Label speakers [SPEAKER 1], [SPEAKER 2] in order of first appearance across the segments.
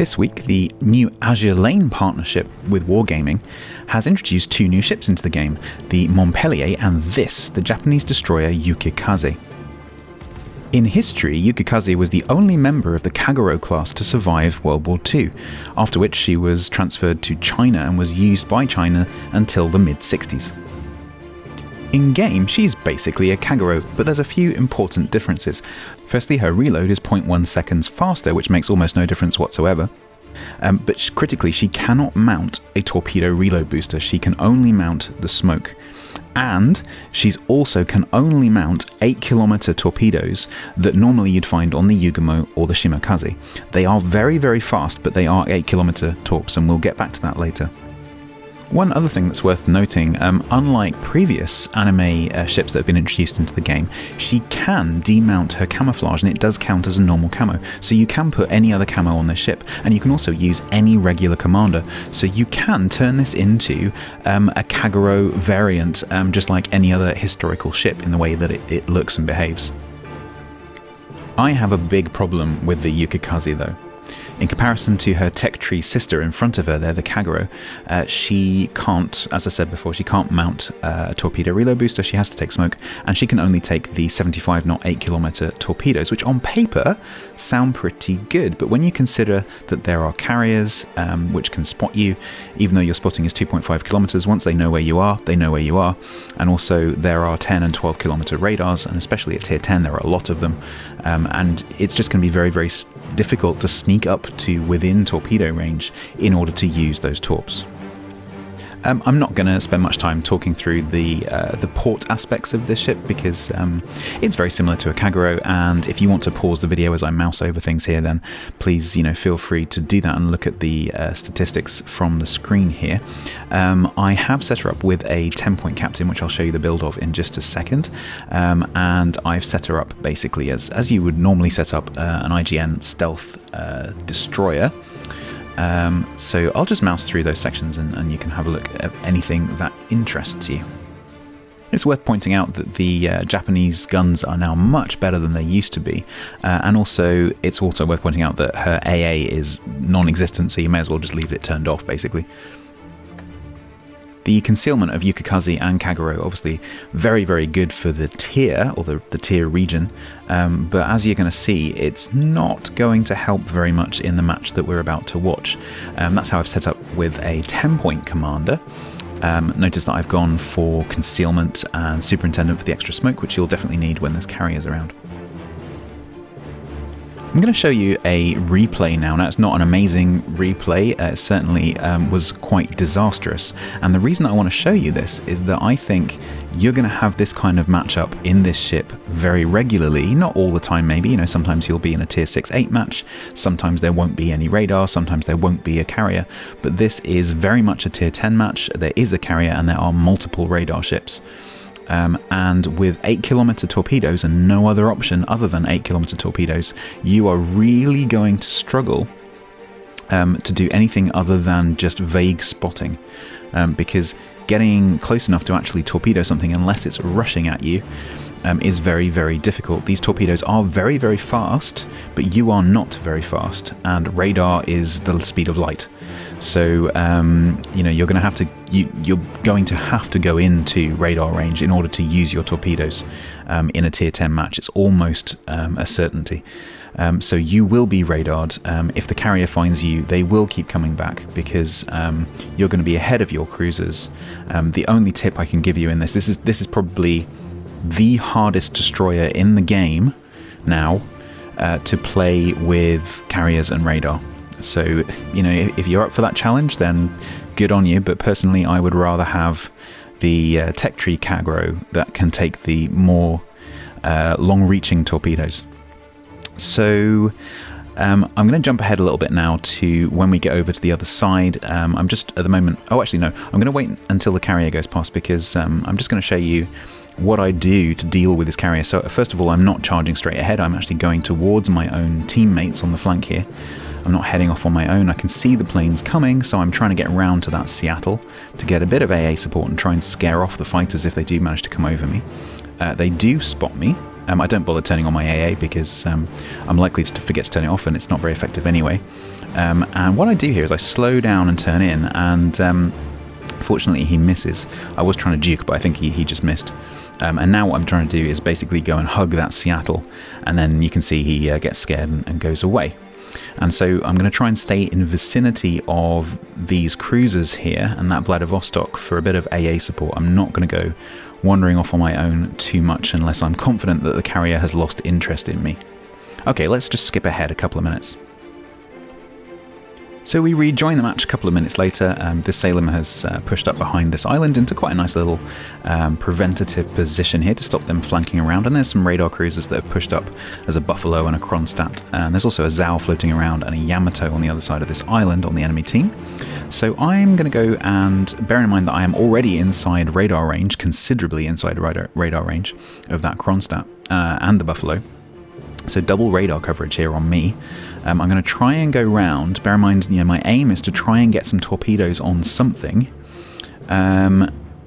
[SPEAKER 1] This week, the new Azure Lane partnership with Wargaming has introduced two new ships into the game, the Montpellier and this, the Japanese destroyer Yukikaze. In history, Yukikaze was the only member of the Kagero class to survive World War II, after which she was transferred to China and was used by China until the mid-60s. In-game, she's basically a Kagero, but there's a few important differences. Firstly, her reload is 0.1 seconds faster, which makes almost no difference whatsoever. But critically, she cannot mount a torpedo reload booster. She can only mount the smoke. And she also can only mount 8-kilometer torpedoes that normally you'd find on the Yugamo or the Shimakaze. They are very, very fast, but they are 8-kilometer torps, and we'll get back to that later. One other thing that's worth noting, unlike previous anime ships that have been introduced into the game, she can demount her camouflage, and it does count as a normal camo. So you can put any other camo on this ship, and you can also use any regular commander. So you can turn this into a Kagero variant, just like any other historical ship in the way that it looks and behaves. I have a big problem with the Yukikaze though. In comparison to her tech tree sister in front of her there, the Kagero, she can't, as I said before, she can't mount a torpedo reload booster. She has to take smoke, and she can only take the 75 knot 8-kilometer torpedoes, which on paper sound pretty good. But when you consider that there are carriers which can spot you, even though your spotting is 2.5 kilometers, once they know where you are, they know where you are. And also there are 10 and 12 kilometer radars, and especially at tier 10, there are a lot of them. And it's just going to be very, very difficult to sneak up to within torpedo range in order to use those torps. I'm not going to spend much time talking through the port aspects of this ship because it's very similar to a Kagero, and if you want to pause the video as I mouse over things here, then please feel free to do that and look at the statistics from the screen here. I have set her up with a 10-point captain, which I'll show you the build of in just a second, and I've set her up basically as you would normally set up an IGN stealth destroyer. So I'll just mouse through those sections and you can have a look at anything that interests you. It's worth pointing out that the Japanese guns are now much better than they used to be, and also it's also worth pointing out that her AA is non-existent, so you may as well just leave it turned off basically. The concealment of Yukikaze and Kagero, obviously very, very good for the tier, or the tier region, but as you're going to see, it's not going to help very much in the match that we're about to watch. That's how I've set up with a 10-point commander. Notice that I've gone for concealment and superintendent for the extra smoke, which you'll definitely need when there's carriers around. I'm going to show you a replay now. Now, it's not an amazing replay. It certainly was quite disastrous. And the reason I want to show you this is that I think you're going to have this kind of matchup in this ship very regularly. Not all the time, maybe. Sometimes you'll be in a tier 6-8 match. Sometimes there won't be any radar. Sometimes there won't be a carrier. But this is very much a tier 10 match. There is a carrier and there are multiple radar ships. And with 8-kilometer torpedoes and no other option other than 8-kilometer torpedoes, you are really going to struggle to do anything other than just vague spotting, because getting close enough to actually torpedo something unless it's rushing at you is very, very difficult. These torpedoes are very, very fast, but you are not very fast, and radar is the speed of light. So you're going to have to go into radar range in order to use your torpedoes in a tier 10 match. It's almost a certainty. So you will be radared. If the carrier finds you, they will keep coming back because you're going to be ahead of your cruisers. The only tip I can give you in this is probably the hardest destroyer in the game now to play with carriers and radar. So, if you're up for that challenge, then good on you. But personally, I would rather have the tech tree Kagero that can take the more long-reaching torpedoes. So I'm going to jump ahead a little bit now to when we get over to the other side. I'm just at the moment... Oh, actually, no. I'm going to wait until the carrier goes past because I'm just going to show you what I do to deal with this carrier. So first of all, I'm not charging straight ahead. I'm actually going towards my own teammates on the flank here. I'm not heading off on my own. I can see the planes coming, so I'm trying to get around to that Seattle to get a bit of AA support and try and scare off the fighters if they do manage to come over me. They do spot me. I don't bother turning on my AA because I'm likely to forget to turn it off and it's not very effective anyway. And what I do here is I slow down and turn in, and fortunately he misses. I was trying to juke, but I think he just missed. And now what I'm trying to do is basically go and hug that Seattle, and then you can see he gets scared and goes away. And so I'm going to try and stay in vicinity of these cruisers here and that Vladivostok for a bit of AA support. I'm not going to go wandering off on my own too much unless I'm confident that the carrier has lost interest in me. Okay, let's just skip ahead a couple of minutes. So we rejoin the match a couple of minutes later. This Salem has pushed up behind this island into quite a nice little preventative position here to stop them flanking around. And there's some radar cruisers that have pushed up. There's a Buffalo and a Kronstadt. And there's also a Zao floating around and a Yamato on the other side of this island on the enemy team. So I'm going to go and, bear in mind that I am already inside radar range, considerably inside radar range of that Kronstadt and the Buffalo. So double radar coverage here on me. I'm going to try and go round. Bear in mind, my aim is to try and get some torpedoes on something.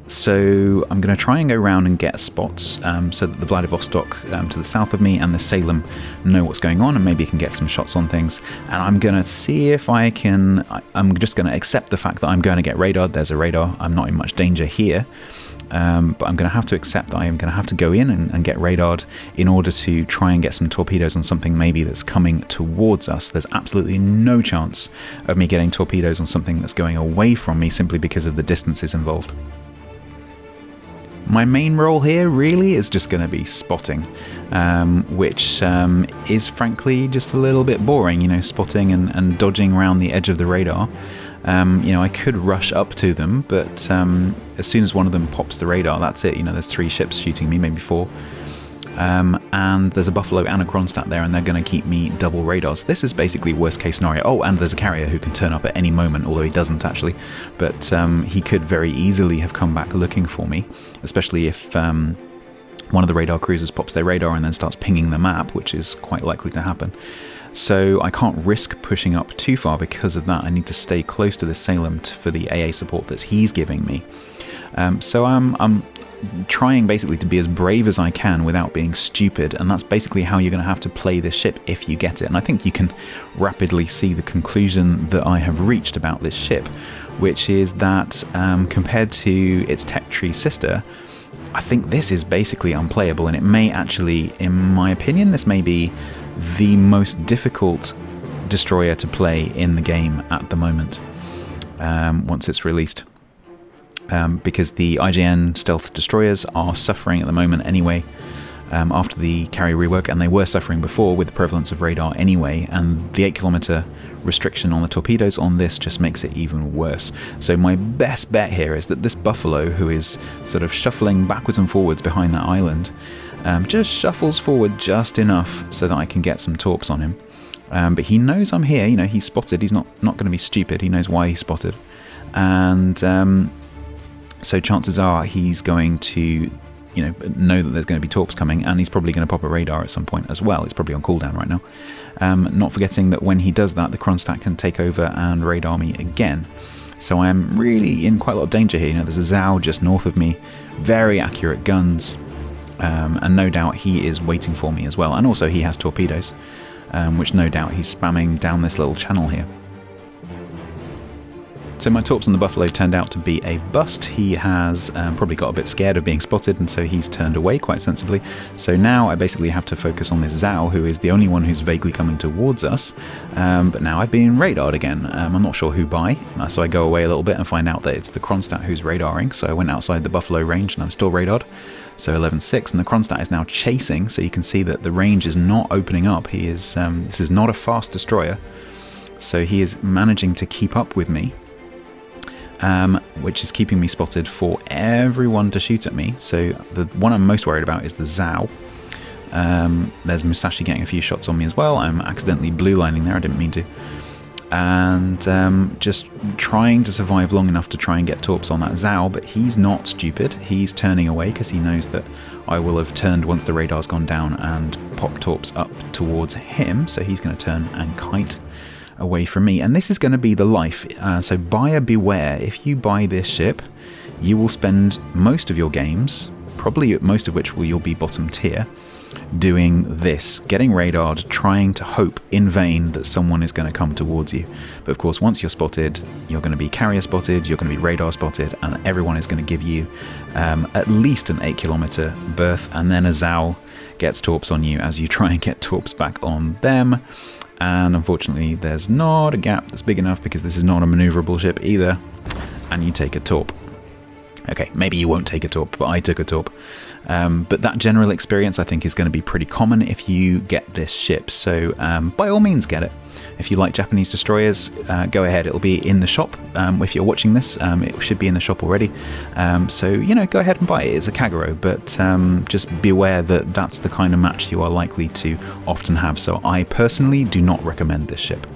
[SPEAKER 1] So I'm going to try and go round and get spots so that the Vladivostok to the south of me and the Salem know what's going on, and maybe can get some shots on things. And I'm going to see if I can... I'm just going to accept the fact that I'm going to get radared. There's a radar. I'm not in much danger here. But I'm going to have to accept that I am going to have to go in and get radared in order to try and get some torpedoes on something maybe that's coming towards us. There's absolutely no chance of me getting torpedoes on something that's going away from me simply because of the distances involved. My main role here really is just going to be spotting, which is frankly just a little bit boring, spotting and dodging around the edge of the radar. I could rush up to them, but as soon as one of them pops the radar, that's it. There's 3 ships shooting me, maybe 4. And there's a Buffalo and a Kronstadt there, and they're going to keep me double radars. This is basically worst case scenario. Oh, and there's a carrier who can turn up at any moment, although he doesn't actually. But he could very easily have come back looking for me, especially if one of the radar cruisers pops their radar and then starts pinging the map, which is quite likely to happen. So I can't risk pushing up too far because of that. I need to stay close to the Salem for the AA support that he's giving me. So I'm trying basically to be as brave as I can without being stupid, and that's basically how you're going to have to play this ship if you get it. And I think you can rapidly see the conclusion that I have reached about this ship, which is that compared to its tech tree sister, I think this is basically unplayable, and it may actually, in my opinion, this may be the most difficult destroyer to play in the game at the moment once it's released. Because the IJN stealth destroyers are suffering at the moment anyway after the carrier rework, and they were suffering before with the prevalence of radar anyway, and the 8-kilometer restriction on the torpedoes on this just makes it even worse. So my best bet here is that this Buffalo, who is sort of shuffling backwards and forwards behind that island, just shuffles forward just enough so that I can get some torps on him. But he knows I'm here, he's spotted. He's not going to be stupid. He knows why he's spotted. And so chances are he's going to know that there's going to be torps coming, and he's probably going to pop a radar at some point as well. It's probably on cooldown right now. Not forgetting that when he does that, the Kronstadt can take over and radar me again. So I am really in quite a lot of danger here. There's a Zao just north of me, very accurate guns, and no doubt he is waiting for me as well. And also he has torpedoes, which no doubt he's spamming down this little channel here. So my torps on the Buffalo turned out to be a bust. He has probably got a bit scared of being spotted, and so he's turned away quite sensibly. So now I basically have to focus on this Zao, who is the only one who's vaguely coming towards us. But now I've been radared again. I'm not sure who by, so I go away a little bit and find out that it's the Kronstadt who's radaring. So I went outside the Buffalo range and I'm still radared. So 11.6, and the Kronstadt is now chasing, so you can see that the range is not opening up. He is this is not a fast destroyer, so he is managing to keep up with me. Which is keeping me spotted for everyone to shoot at me. So the one I'm most worried about is the Zao. There's Musashi getting a few shots on me as well. I'm accidentally blue lining there, I didn't mean to. And just trying to survive long enough to try and get torps on that Zao, but he's not stupid. He's turning away because he knows that I will have turned once the radar's gone down and pop torps up towards him. So he's going to turn and kite away from me, and this is going to be the life. So buyer beware. If you buy this ship, you will spend most of your games probably most of which you'll be bottom tier, doing this, getting radared, trying to hope in vain that someone is going to come towards you. But of course, once you're spotted, you're going to be carrier spotted, you're going to be radar spotted, and everyone is going to give you at least an 8-kilometer berth, and then a Zao gets torps on you as you try and get torps back on them. And unfortunately, there's not a gap that's big enough because this is not a maneuverable ship either, and you take a torp. Okay, maybe you won't take a torp, but I took a torp. But that general experience, I think, is going to be pretty common if you get this ship. So by all means, get it. If you like Japanese destroyers, go ahead. It'll be in the shop. If you're watching this, it should be in the shop already. So, go ahead and buy it. It's a Kagero, but just be aware that that's the kind of match you are likely to often have. So I personally do not recommend this ship.